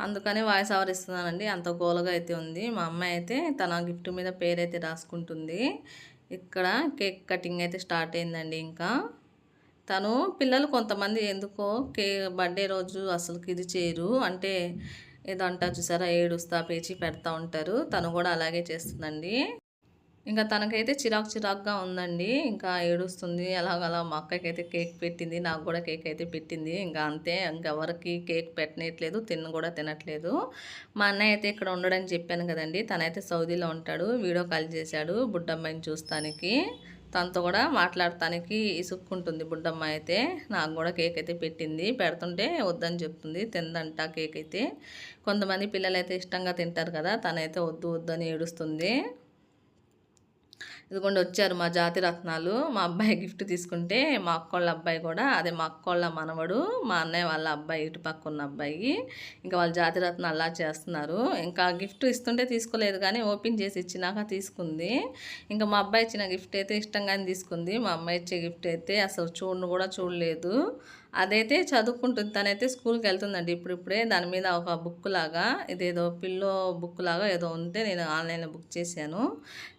అందుకని voice over ఇస్తున్నానండి. అంత గోలగా అయితే ఉంది. మా అమ్మాయి అయితే తన గిఫ్ట్ మీద పేరైతే రాసుకుంటుంది. ఇక్కడ కేక్ కటింగ్ అయితే స్టార్ట్ అయిందండి. ఇంకా తను పిల్లలు కొంతమంది ఎందుకో బర్త్డే రోజు అసలుకి ఇది చేయరు. అంటే ఏదో అంటారు చూసారా, ఏడుస్తా పేచి పెడతా ఉంటారు. తను కూడా అలాగే చేస్తుందండి. ఇంకా తనకైతే చిరాకుగా ఉందండి. ఇంకా ఏడుస్తుంది. అలాగలా మా అక్కకైతే కేక్ పెట్టింది. నాకు కూడా కేక్ అయితే పెట్టింది. ఇంకా అంతే, ఇంకెవరికి కేక్ పెట్టనట్లేదు, కూడా తినట్లేదు. మా అన్నయ్య అయితే ఇక్కడ ఉండడని చెప్పాను కదండి. తనైతే సౌదీలో ఉంటాడు. వీడియో కాల్ చేశాడు బుడ్డమ్మాయిని చూస్తానికి. తనతో కూడా మాట్లాడటానికి ఇసుక్కుంటుంది బుడ్డమ్మ అయితే. నాకు కూడా కేక్ అయితే పెట్టింది. పెడుతుంటే వద్దని చెప్తుంది, తిందంట కేక్ అయితే. కొంతమంది పిల్లలు అయితే ఇష్టంగా తింటారు కదా, తనైతే వద్దు వద్దని ఏడుస్తుంది. ఇదిగోండి వచ్చారు మా జాతి రత్నాలు. మా అబ్బాయి గిఫ్ట్ తీసుకుంటే మా అక్కోళ్ళ అబ్బాయి కూడా, అదే మా అక్కోళ్ళ మనవడు, మా అన్నయ్య వాళ్ళ అబ్బాయి, ఇటు పక్క ఉన్న అబ్బాయి, ఇంకా వాళ్ళు జాతి రత్నాలు అలా చేస్తున్నారు. ఇంకా గిఫ్ట్ ఇస్తుంటే తీసుకోలేదు, కానీ ఓపెన్ చేసి ఇచ్చినాక తీసుకుంది. ఇంకా మా అబ్బాయి ఇచ్చిన గిఫ్ట్ అయితే ఇష్టంగానే తీసుకుంది. మా అమ్మాయి ఇచ్చే గిఫ్ట్ అయితే అసలు కూడా చూడలేదు. అదైతే చదువుకుంటుంది. తనైతే స్కూల్కి వెళ్తుందండి ఇప్పుడిప్పుడే. దాని మీద ఒక బుక్ లాగా, ఇదేదో పిల్లో బుక్ లాగా ఏదో ఉంటే నేను ఆన్లైన్లో బుక్ చేశాను.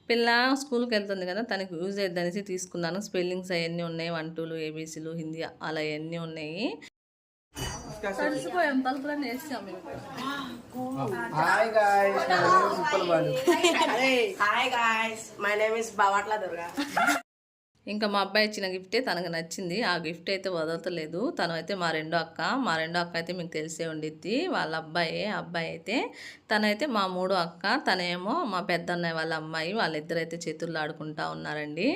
పిల్ల స్కూల్కి వెళ్తుంది కదా, తనకి యూజ్ అయ్యేది అనేసి తీసుకున్నాను. స్పెల్లింగ్స్ అవన్నీ ఉన్నాయి, 1 2 ఏబీసీలు, హిందీ అలా అవన్నీ ఉన్నాయి. కలిసిపోయాం, తలుపులన్నీ వేసాం. ఇంకా మా అబ్బాయి ఇచ్చిన గిఫ్టే తనకు నచ్చింది. ఆ గిఫ్ట్ అయితే వదలతలేదు. తను అయితే మా రెండో అక్క అయితే మీకు తెలిసే ఉండిద్ది. వాళ్ళ అబ్బాయి అయితే, తనైతే మా మూడో అక్క, తనేమో మా పెద్దన్నయ్య వాళ్ళ అమ్మాయి. వాళ్ళిద్దరైతే చేతుల్లో ఆడుకుంటా ఉన్నారండి.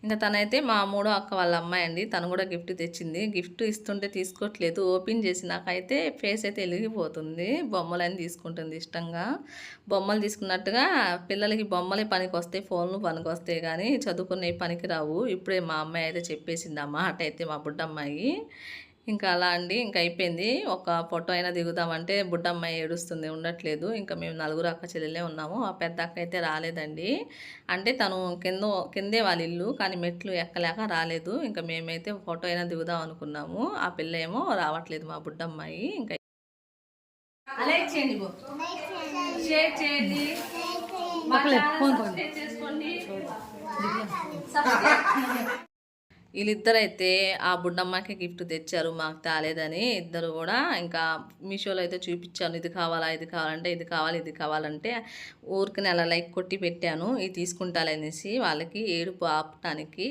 ఇంకా తనైతే మా మూడో అక్క వాళ్ళ అమ్మాయి అండి. తను కూడా గిఫ్ట్ తెచ్చింది. గిఫ్ట్ ఇస్తుంటే తీసుకోవట్లేదు. ఓపెన్ చేసి నాకైతే ఫేస్ అయితే వెలిగిపోతుంది. బొమ్మలని తీసుకుంటుంది ఇష్టంగా. బొమ్మలు తీసుకున్నట్టుగా పిల్లలకి బొమ్మలే పనికి వస్తాయి, ఫోన్లు పనికి వస్తాయి, కానీ చదువుకునే పనికి రావు. ఇప్పుడే మా అమ్మాయి అయితే చెప్పేసింది ఆ మాట అయితే, మా బుడ్డమ్మాయి. ఇంకా అలా అండి, ఇంకా అయిపోయింది. ఒక ఫోటో అయినా దిగుదామంటే బుడ్డమ్మాయి ఏడుస్తుంది, ఉండట్లేదు. ఇంకా మేము నలుగురు అక్క చెల్లెలే ఉన్నాము. ఆ పెద్ద అక్క అయితే రాలేదండి. అంటే తను కిందే వాళ్ళ ఇల్లు, కానీ మెట్లు ఎక్కలేక రాలేదు. ఇంకా మేమైతే ఫోటో అయినా దిగుదాం అనుకున్నాము. ఆ పిల్ల ఏమో రావట్లేదు, మా బుడ్డమ్మాయి. ఇంకా షేర్ చేయండి, చేసుకోండి. వీళ్ళిద్దరైతే ఆ బుడ్డమ్మకి గిఫ్ట్ తెచ్చారు, మాకు తాలేదని. ఇద్దరు కూడా ఇంకా మీషోలో అయితే చూపించాను, ఇది కావాలంటే ఇది కావాలంటే ఊరికి నెల లైక్ కొట్టి పెట్టాను, ఇది తీసుకుంటాలనేసి వాళ్ళకి ఏడుపు ఆపటానికి.